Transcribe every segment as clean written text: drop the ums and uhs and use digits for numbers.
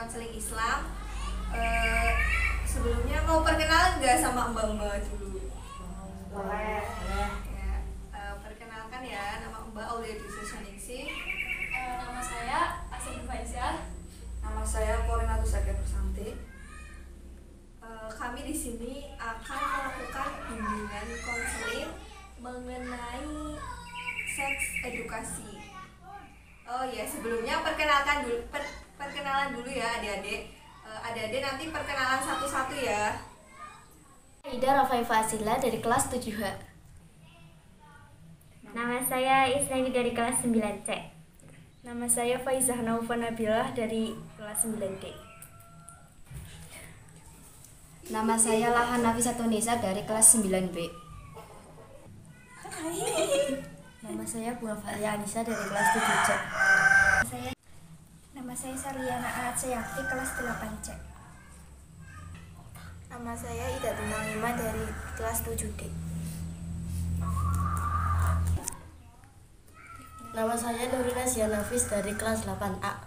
konseling Islam. Sebelumnya mau perkenalan nggak sama mbak-mbak dulu? Boleh. Ya, perkenalkan ya, nama Mbak Aulia Disusaningsih. Nama saya Asep Faizal. Nama saya Korina Tusaka Bersanti. Kami di sini akan melakukan bimbingan konseling mengenai seks edukasi. Oh ya, sebelumnya perkenalan dulu ya adik-adik. Adik-adik nanti perkenalan satu-satu ya. Ida Rafai Fasila dari kelas 7H. Nama saya Isnani dari kelas 9C. Nama saya Faizah Naufa Nabilah dari kelas 9D. Nama saya Lahan Nafisatunisa dari kelas 9B. Nama saya Bunga Faria Anissa dari kelas 7C. Nama saya Sarliana Atsayakti kelas 8C. Nama saya Ida Tunangima dari kelas 7D. Nama saya Nurina Sianafis dari kelas 8A.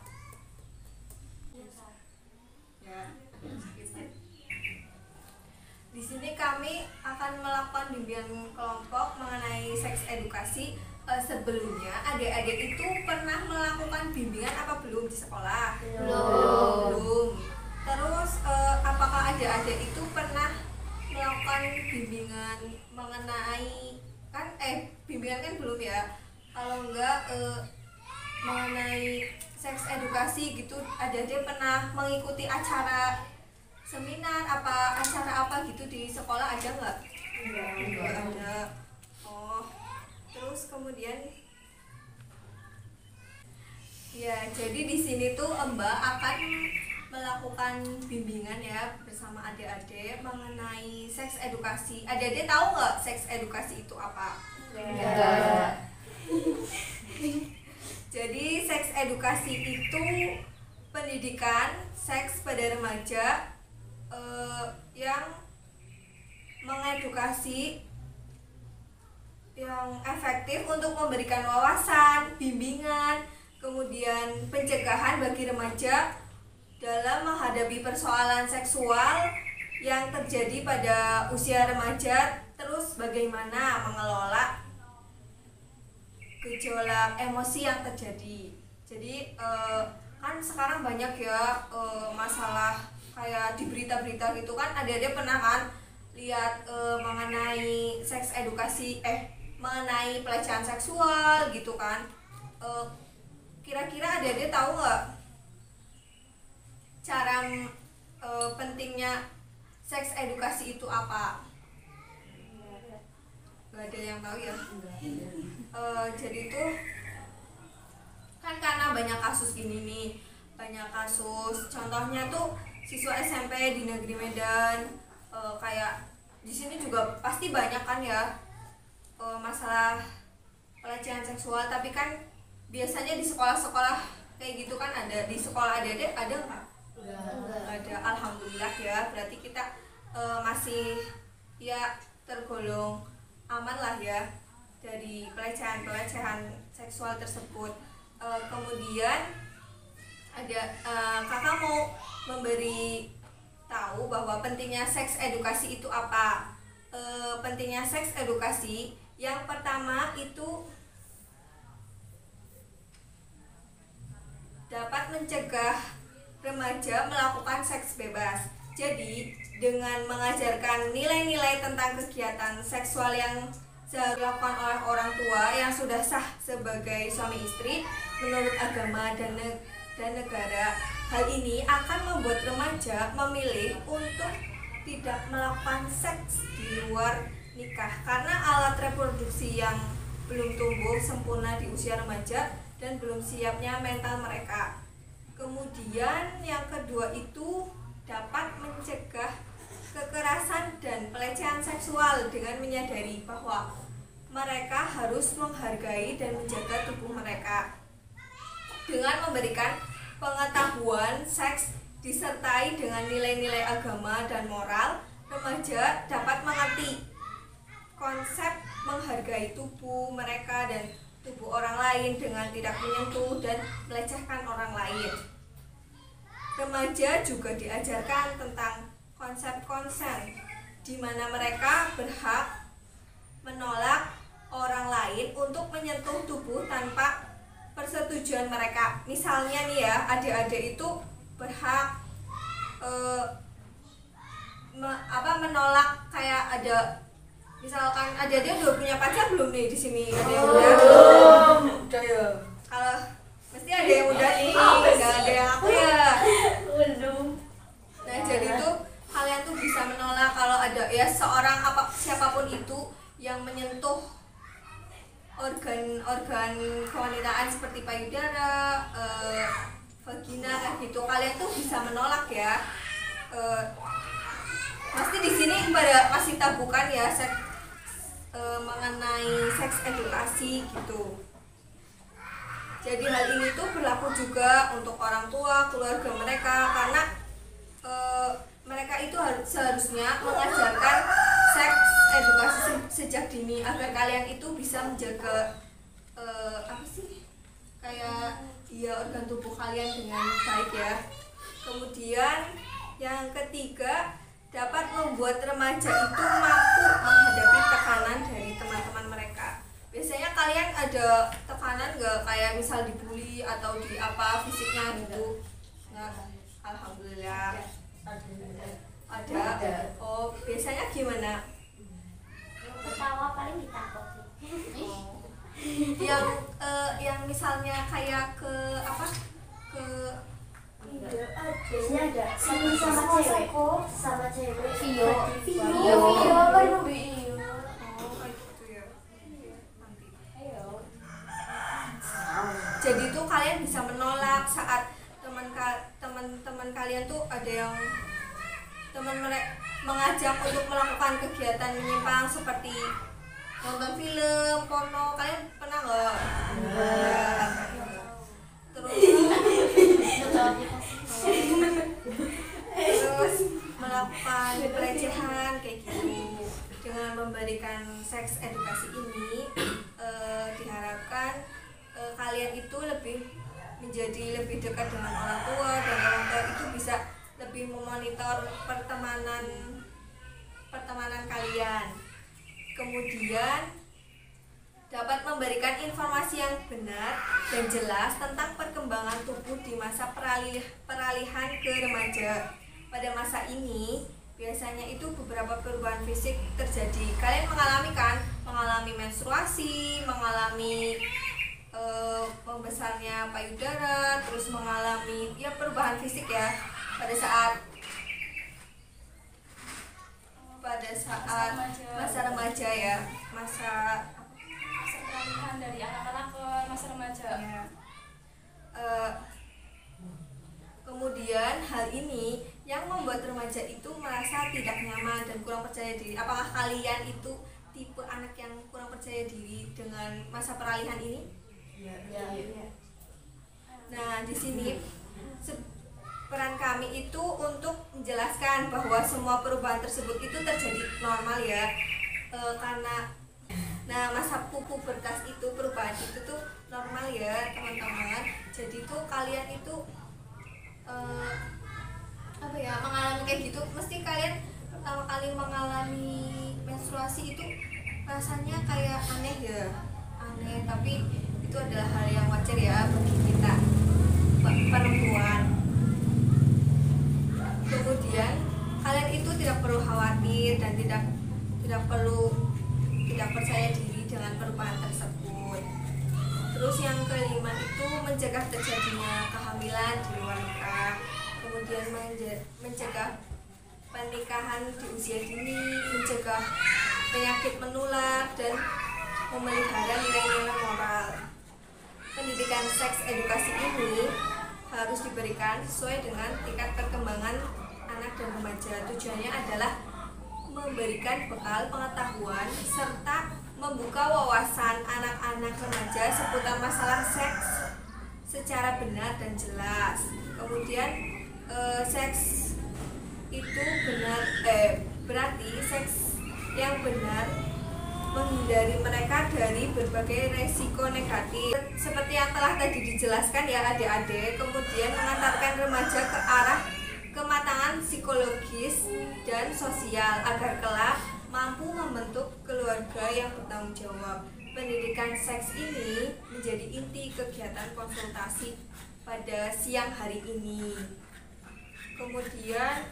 Di sini kami akan melakukan bimbingan kelompok mengenai seks edukasi. Sebelumnya adik-adik itu pernah melakukan bimbingan apa belum di sekolah? Belum. Terus apakah adik-adik itu pernah melakukan bimbingan mengenai bimbingan kan belum ya? Kalau enggak mengenai seks edukasi gitu, adik-adik pernah mengikuti acara seminar acara apa gitu di sekolah, ada nggak? Enggak ada. Oh, terus kemudian ya, jadi di sini tuh Mbak akan melakukan bimbingan ya bersama adik-adik mengenai seks edukasi. Adik-adik tahu nggak seks edukasi itu apa? Enggak. Jadi seks edukasi itu pendidikan seks pada remaja yang mengedukasi yang efektif untuk memberikan wawasan, bimbingan, kemudian pencegahan bagi remaja dalam menghadapi persoalan seksual yang terjadi pada usia remaja, terus bagaimana mengelola gejolak emosi yang terjadi. Jadi kan sekarang banyak ya masalah kayak di berita-berita gitu kan, adik-adik pernah kan lihat mengenai seks edukasi mengenai pelecehan seksual gitu kan. Kira-kira adik-adik tahu nggak cara pentingnya seks edukasi itu apa? Gak ada yang tahu ya. Jadi itu kan karena banyak kasus gini nih, banyak kasus contohnya tuh siswa SMP di negeri Medan, kayak di sini juga pasti banyak kan ya masalah pelecehan seksual, tapi kan biasanya di sekolah-sekolah kayak gitu kan ada. Di sekolah adik-adik ada nggak? Ada. Alhamdulillah ya, berarti kita masih ya tergolong aman lah ya dari pelecehan seksual tersebut. Kemudian ada kakak mau memberi tahu bahwa pentingnya seks edukasi itu apa. Pentingnya seks edukasi yang pertama itu dapat mencegah remaja melakukan seks bebas. Jadi dengan mengajarkan nilai-nilai tentang kegiatan seksual yang dilakukan oleh orang tua yang sudah sah sebagai suami istri menurut agama dan negara, hal ini akan membuat remaja memilih untuk tidak melakukan seks di luar nikah karena alat reproduksi yang belum tumbuh sempurna di usia remaja dan belum siapnya mental mereka. Kemudian yang kedua itu dapat mencegah kekerasan dan pelecehan seksual dengan menyadari bahwa mereka harus menghargai dan menjaga tubuh mereka. Dengan memberikan pengetahuan seks disertai dengan nilai-nilai agama dan moral, remaja dapat mengerti konsep menghargai tubuh mereka dan tubuh orang lain dengan tidak menyentuh dan melecehkan orang lain. Remaja juga diajarkan tentang konsep konsen, di mana mereka berhak menolak orang lain untuk menyentuh tubuh tanpa persetujuan mereka. Misalnya nih ya, adik-adik itu berhak menolak, kayak ada misalkan adik-adik udah punya pacar belum nih di sini? Ada yang udah? Udah ya. Kalau mesti ada yang udah nih, nggak ada yang aku ya. Nah jadi tuh kalian tuh bisa menolak kalau ada ya seorang siapapun itu yang menyentuh organ kewanitaan seperti payudara, vagina kayak gitu, kalian tuh bisa menolak ya. Pasti di sini pada masih tabukan ya mengenai seks edukasi gitu. Jadi hal ini tuh berlaku juga untuk orang tua, keluarga mereka, karena mereka itu seharusnya mengajarkan seks edukasi sejak dini agar kalian itu bisa menjaga kayak organ tubuh kalian dengan baik ya. Kemudian yang ketiga, dapat membuat remaja itu mampu menghadapi tekanan dari teman-teman mereka. Biasanya kalian ada tekanan nggak, kayak misal dibully atau di apa fisiknya gitu? Nah, alhamdulillah ada. Oh, biasanya gimana? Ketawa paling ditakut. Yang misalnya kayak ke Biasanya ada sama cewek. Sama cewek. Vio. Baru Jadi tuh kalian bisa menolak saat teman-teman kalian tuh ada yang mengajak untuk melakukan kegiatan menyimpang seperti nonton film, porno. Kalian pernah nggak? Terus melakukan pelecehan kayak gitu. Dengan memberikan seks edukasi ini diharapkan kalian itu menjadi lebih dekat dengan orang tua, dan orang tua itu bisa lebih memonitor pertemanan kalian. Kemudian dapat memberikan informasi yang benar dan jelas tentang perkembangan tubuh di masa peralihan ke remaja. Pada masa ini biasanya itu beberapa perubahan fisik terjadi. Kalian mengalami menstruasi, mengalami membesarnya payudara, terus mengalami perubahan fisik ya pada saat masa remaja ya, masa peralihan dari anak-anak ke masa remaja. ya. Kemudian hal ini yang membuat remaja itu merasa tidak nyaman dan kurang percaya diri. Apakah kalian itu tipe anak yang kurang percaya diri dengan masa peralihan ini? Iya. Nah, di sini peran kami itu untuk menjelaskan bahwa semua perubahan tersebut itu terjadi normal ya, karena masa pubertas itu, perubahan itu tuh normal ya teman-teman. Jadi tuh kalian itu mengalami kayak gitu, mesti kalian pertama kali mengalami menstruasi itu rasanya kayak aneh, tapi itu adalah hal yang wajar ya bagi kita perempuan. Kemudian kalian itu tidak perlu khawatir dan tidak percaya diri dengan perubahan tersebut. Terus yang kelima itu mencegah terjadinya kehamilan di luar nikah, kemudian mencegah pernikahan di usia dini, mencegah penyakit menular, dan memelihara nilai-nilai moral. Pendidikan seks edukasi ini harus diberikan sesuai dengan tingkat perkembangan anak dan remaja. Tujuannya adalah memberikan bekal pengetahuan serta membuka wawasan anak-anak remaja seputar masalah seks secara benar dan jelas. Kemudian seks itu berarti seks yang benar menghindari mereka dari berbagai resiko negatif. Seperti yang telah tadi dijelaskan ya adik-adik, kemudian mengantarkan remaja ke arah kematangan psikologis dan sosial agar kelak mampu membentuk keluarga yang bertanggung jawab. Pendidikan seks ini menjadi inti kegiatan konsultasi pada siang hari ini. Kemudian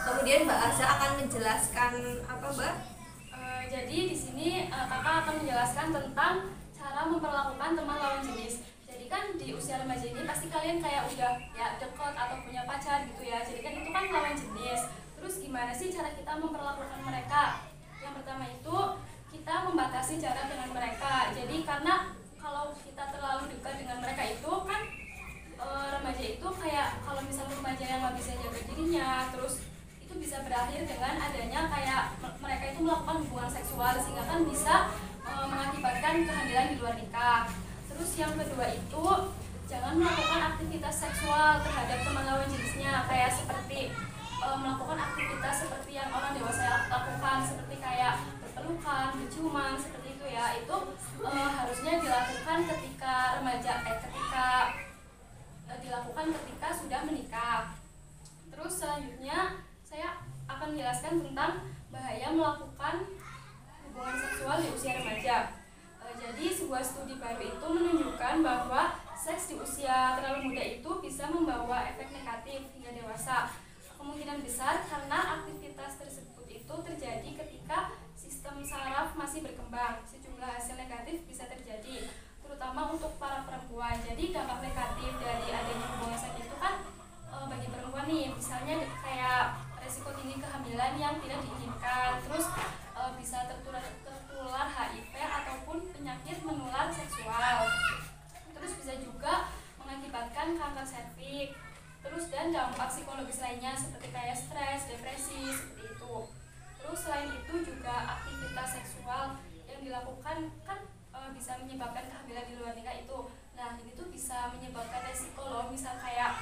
kemudian Mbak Asa akan menjelaskan apa, Mbak? Jadi di sini kakak akan menjelaskan tentang cara memperlakukan teman lawan jenis. Jadi kan di usia remaja ini pasti kalian kayak udah ya deket atau punya pacar gitu ya. Jadi kan itu kan lawan jenis. Terus gimana sih cara kita memperlakukan mereka? Yang pertama itu kita membatasi jarak dengan mereka. Jadi karena kalau kita terlalu dekat dengan mereka itu kan remaja itu kayak kalau misalnya remaja yang nggak bisa jaga dirinya, terus itu bisa berakhir dengan adanya kayak mereka itu melakukan hubungan seksual sehingga kan bisa mengakibatkan kehamilan di luar nikah. Terus yang kedua itu jangan melakukan aktivitas seksual terhadap teman lawan jenisnya, kayak seperti melakukan aktivitas seperti yang orang dewasa lakukan, seperti kayak berpelukan, berciuman, seperti itu ya. Itu harusnya dilakukan ketika dilakukan ketika sudah menikah. Terus selanjutnya saya akan menjelaskan tentang bahaya melakukan hubungan seksual di usia remaja. Jadi sebuah studi baru itu menunjukkan bahwa seks di usia terlalu muda itu bisa membawa efek negatif hingga dewasa. Kemungkinan besar karena aktivitas tersebut itu terjadi ketika sistem saraf masih berkembang. Sejumlah hasil negatif bisa terjadi, terutama untuk para perempuan. Jadi dampak negatif dari adanya hubungan seks itu kan bagi perempuan nih, misalnya kayak resiko tinggi kehamilan yang tidak diinginkan, terus bisa tertular HIV ataupun penyakit menular seksual. Terus bisa juga mengakibatkan kanker serviks. Terus dan dampak psikologis lainnya seperti kayak stres, depresi, seperti itu. Terus selain itu juga aktivitas seksual yang dilakukan kan bisa menyebabkan kehamilan di luar nikah itu. Nah ini tuh bisa menyebabkan resiko loh, misal kayak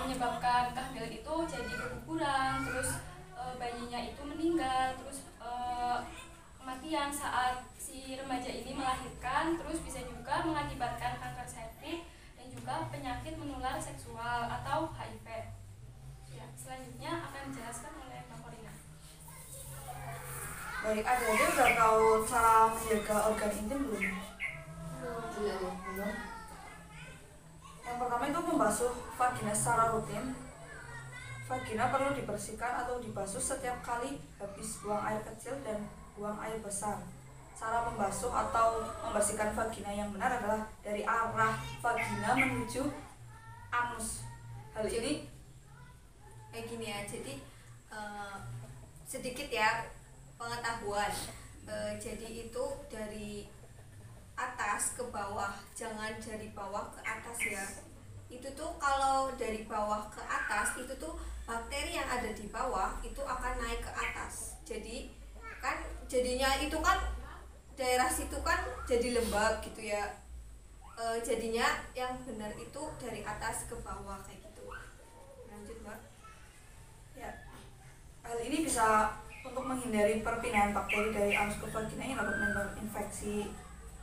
menyebabkan kehamilan itu jadi keguguran, terus bayinya itu meninggal, terus kematian saat si remaja ini melahirkan, terus bisa juga mengakibatkan kanker serviks dan juga penyakit menular seksual atau HIV. Ya, selanjutnya akan dijelaskan oleh Mbak Korina. Baik, adik-adik udah tahu cara menjaga organ intim belum? Belum. Yang pertama itu membasuh vagina secara rutin. Vagina perlu dibersihkan atau dibasuh setiap kali habis buang air kecil dan buang air besar. Cara membasuh atau membersihkan vagina yang benar adalah dari arah vagina menuju anus. Hal ini Kayak gini ya, jadi sedikit ya pengetahuan. Jadi itu dari atas ke bawah, jangan dari bawah ke atas ya. Itu tuh kalau dari bawah ke atas itu tuh bakteri yang ada di bawah itu akan naik ke atas. Jadi kan jadinya itu kan daerah situ kan jadi lembab gitu ya. Jadinya yang benar itu dari atas ke bawah kayak gitu. Lanjut Mbak. ya, hal ini bisa untuk menghindari perpindahan bakteri dari anus ke vagina yang dapat menyebabkan infeksi.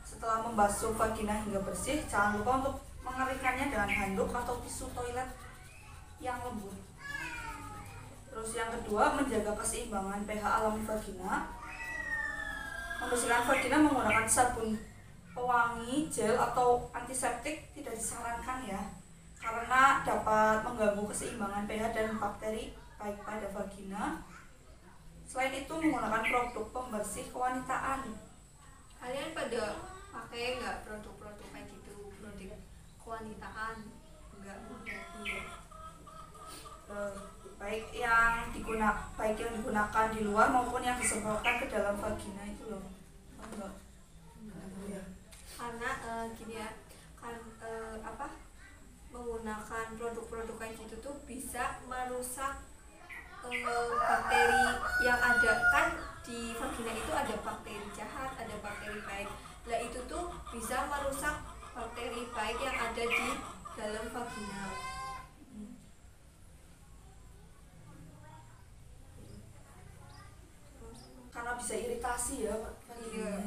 Setelah membasuh vagina hingga bersih, jangan lupa untuk mengeringkannya dengan handuk atau tisu toilet yang lembut. Terus yang kedua, menjaga keseimbangan pH alami vagina. Membersihkan vagina menggunakan sabun pewangi, gel atau antiseptik tidak disarankan ya, karena dapat mengganggu keseimbangan pH dan bakteri baik pada vagina. Selain itu, menggunakan produk pembersih kewanitaan. Kalian pada pakai nggak produk-produk kayak gitu, produk kewanitaan? Enggak mudah. Iya. Baik yang digunakan di luar maupun yang disemprotkan ke dalam vagina itu loh. Karena gini ya, kan menggunakan produk-produk kayak gitu tuh bisa merusak bakteri yang ada. Kan di vagina itu ada bakteri jahat, ada bakteri baik. Nah itu tuh bisa merusak bakteri baik yang ada di dalam vagina. bisa iritasi ya Pak. Iya.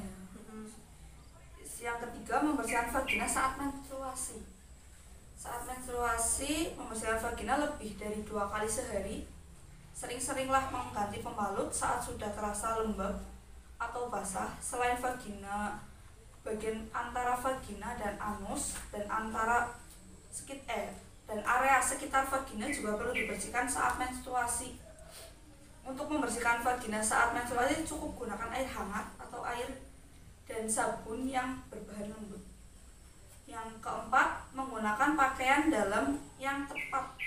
Yang ketiga, membersihkan vagina saat menstruasi. Saat menstruasi, membersihkan vagina lebih dari 2 kali sehari. Sering-seringlah mengganti pembalut saat sudah terasa lembab atau basah. Selain vagina, bagian antara vagina dan anus dan dan area sekitar vagina juga perlu dibersihkan saat menstruasi. Untuk membersihkan vagina saat menstruasi cukup gunakan air hangat atau air dan sabun yang berbahan lembut. Yang keempat, menggunakan pakaian dalam yang tepat.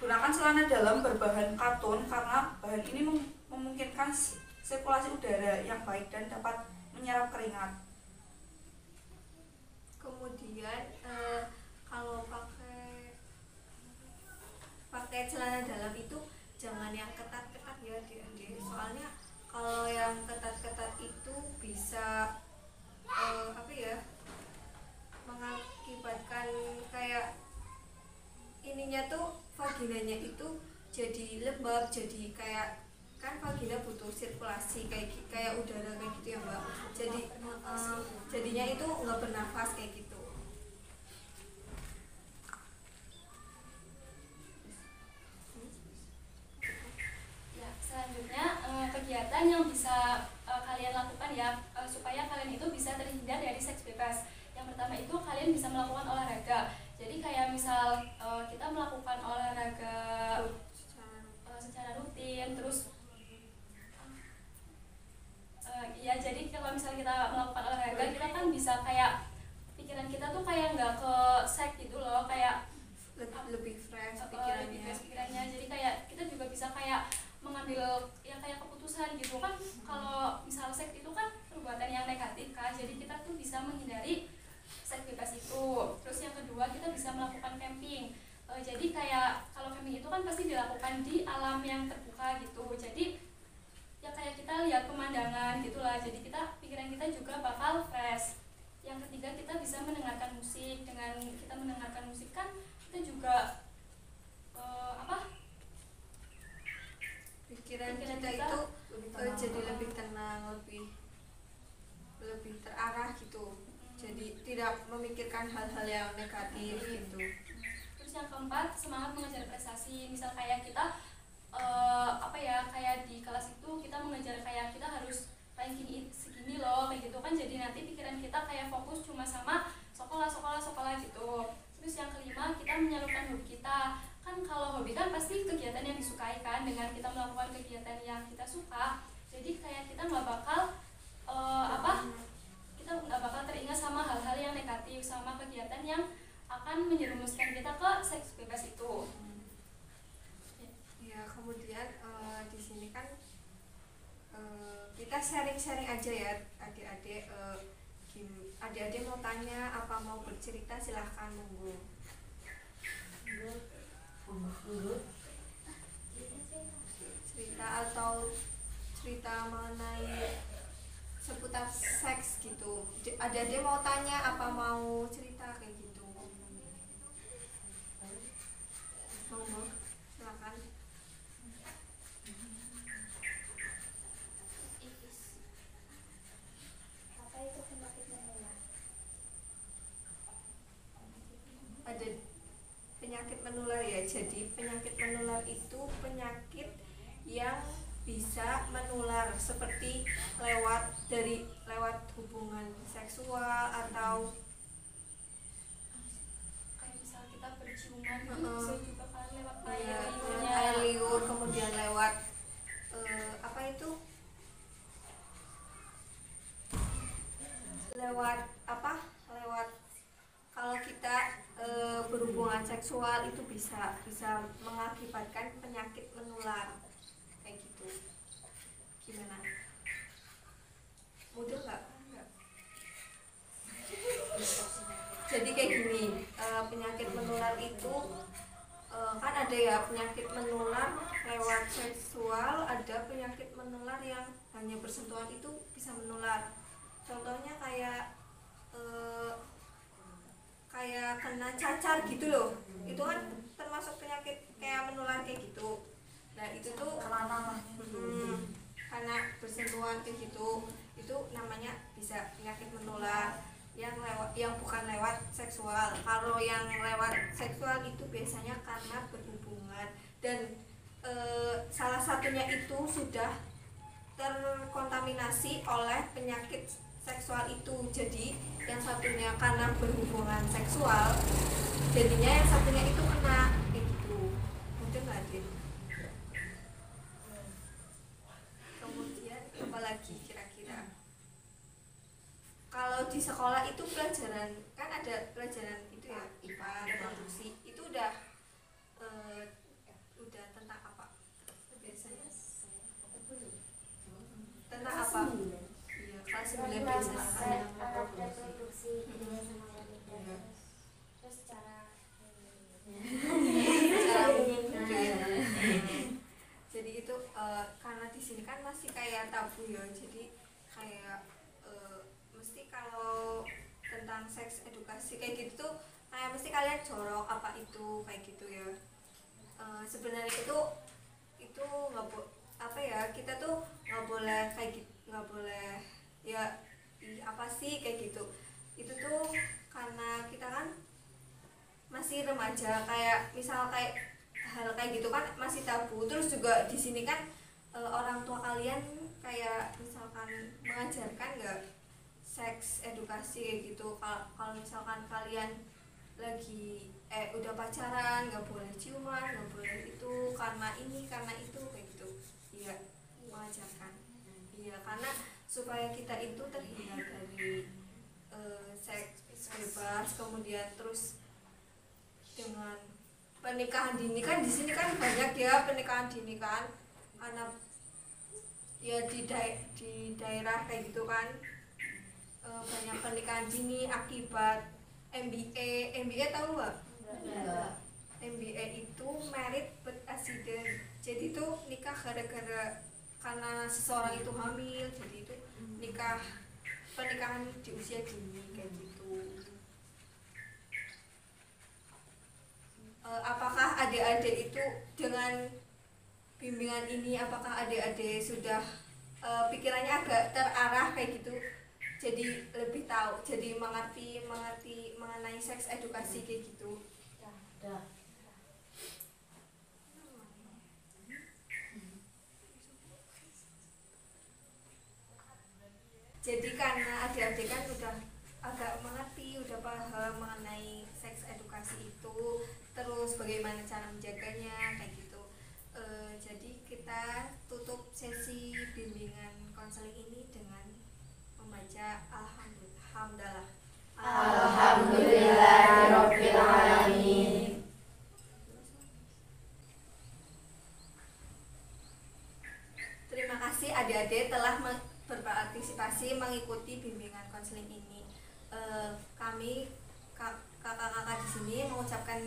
Gunakan celana dalam berbahan katun karena bahan ini memungkinkan sirkulasi udara yang baik dan dapat menyerap keringat. Kemudian kalau pakai celana dalam itu jangan yang ketat-ketat ya adik-adik. Soalnya kalau yang ketat-ketat itu bisa mengakibatkan kayak ininya tuh vaginanya itu jadi lembab, jadi kayak kan vagina butuh sirkulasi kayak udara kayak gitu ya Mbak. Jadi jadinya itu nggak bernafas kayak gitu. Selanjutnya kegiatan yang bisa kalian lakukan ya supaya kalian itu bisa terhindar dari seks bebas. Yang pertama itu kalian bisa melakukan olahraga. Jadi kayak misal kita melakukan olahraga secara rutin, terus ya jadi kalau misal kita melakukan olahraga kita kan bisa kayak pikiran kita tuh kayak nggak ke seks gitu loh, kayak lebih fresh pikirannya. Jadi kayak kita juga bisa kayak mengambil yang kayak keputusan gitu kan. Kalau misal seks itu kan perbuatan yang negatif kan, jadi kita tuh bisa menghindari seks bebas itu. Terus yang kedua, kita bisa melakukan camping. Jadi kayak kalau camping itu kan pasti dilakukan di alam yang terbuka gitu, jadi ya kayak kita lihat pemandangan gitulah, jadi pikiran kita juga bakal fresh. Yang ketiga, kita bisa mendengarkan musik. Dengan kita mendengarkan musik kan kita juga pikiran kita itu jadi lebih tenang, lebih terarah gitu. Jadi tidak memikirkan hal-hal yang negatif gitu. Terus yang keempat, semangat mengejar prestasi. Misal kayak kita kayak di kelas itu kita mengejar kayak kita harus ranking segini loh kayak gitu kan, jadi nanti pikiran kita kayak fokus cuma sama sekolah gitu. Terus yang kelima, kita menyalurkan hobi kita. Kan kalau hobi kan pasti kegiatan yang disukai kan, dengan kita melakukan kegiatan yang kita suka, jadi kayak kita nggak bakal kita nggak bakal teringat sama hal-hal yang negatif, sama kegiatan yang akan menjerumuskan kita ke seks bebas itu. Ya, kemudian di sini kan kita sharing-sharing aja ya adik-adik. Adik-adik mau tanya apa, mau bercerita, silahkan monggo. Cerita atau cerita mengenai seputar seks gitu. Adik-adik mau tanya apa, mau cerita kayak gitu. Monggo, silakan. Apa itu penyakit menular? Ada penyakit menular ya. Jadi penyakit menular itu penyakit yang bisa menular seperti lewat hubungan seksual atau Kayak misal kita berciuman bisa juga kan lewat air air liur, kemudian lewat lewat kalau kita berhubungan seksual itu bisa mengakibatkan penyakit menular kayak gitu. Gimana? Mudah nggak? Jadi kayak gini, penyakit menular itu kan ada ya penyakit menular lewat seksual, ada penyakit menular yang hanya bersentuhan itu bisa menular. Contohnya kayak kena cacar gitu loh, itu kan termasuk penyakit kayak menular kayak gitu. Nah itu tuh karena bersentuhan kayak gitu, itu namanya bisa penyakit menular yang bukan lewat seksual. Kalau yang lewat seksual itu biasanya karena berhubungan, dan salah satunya itu sudah terkontaminasi oleh penyakit seksual itu. Jadi yang satunya karena berhubungan seksual, jadinya yang satunya itu kena itu. Mudah nggak, Din? Kemudian apalagi kira-kira? Kalau di sekolah itu pelajaran, kan ada pelajaran itu ya, IPA, reproduksi, itu udah tentang apa biasanya? Tentang apa? Iya, kelas 9 biasanya. alat reproduksi jenis sama wanita, terus cara Jadi itu karena di sini kan masih kayak tabu ya, jadi kayak mesti kalau tentang seks edukasi kayak gitu tuh kayak mesti kalian jorok apa itu kayak gitu ya. Sebenarnya itu nggak apa ya, kita tuh nggak boleh kayak gitu, nggak boleh ya apa sih kayak gitu. Itu tuh karena kita kan masih remaja, kayak misal kayak hal kayak gitu kan masih tabu. Terus juga di sini kan orang tua kalian kayak misalkan mengajarkan nggak seks edukasi kayak gitu. Kalau misalkan kalian lagi udah pacaran nggak boleh ciuman, nggak boleh itu karena ini karena itu kayak gitu. Iya, mengajarkan. Iya, karena supaya kita itu terhindar dari seks bebas. Kemudian terus dengan pernikahan dini kan di sini kan banyak ya pernikahan dini kan, karena ya di daerah kayak gitu kan banyak pernikahan dini akibat MBA tahu nggak? MBA itu married but accident, jadi itu nikah gara-gara karena seseorang itu hamil, jadi itu pernikahan di usia dini kayak gitu. Apakah adik-adik itu dengan bimbingan ini, apakah adik-adik sudah pikirannya agak terarah kayak gitu, jadi lebih tahu, jadi mengerti mengenai seks edukasi kayak gitu? Jadi karena adik-adik kan udah agak mengerti, udah paham mengenai seks edukasi itu, terus bagaimana cara menjaganya kayak gitu. Jadi kita tutup sesi bimbingan konseling ini dengan membaca Alhamdulillah. Alhamdulillahirabbil alamin. Terima kasih adik-adik telah berpartisipasi mengikuti bimbingan konseling ini. Kami kakak-kakak di sini mengucapkan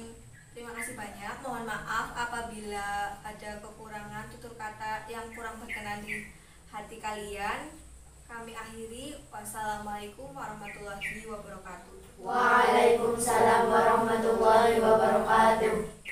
terima kasih banyak. Mohon maaf apabila ada kekurangan tutur kata yang kurang berkenan di hati kalian. Kami akhiri. Wassalamualaikum warahmatullahi wabarakatuh. Waalaikumsalam warahmatullahi wabarakatuh.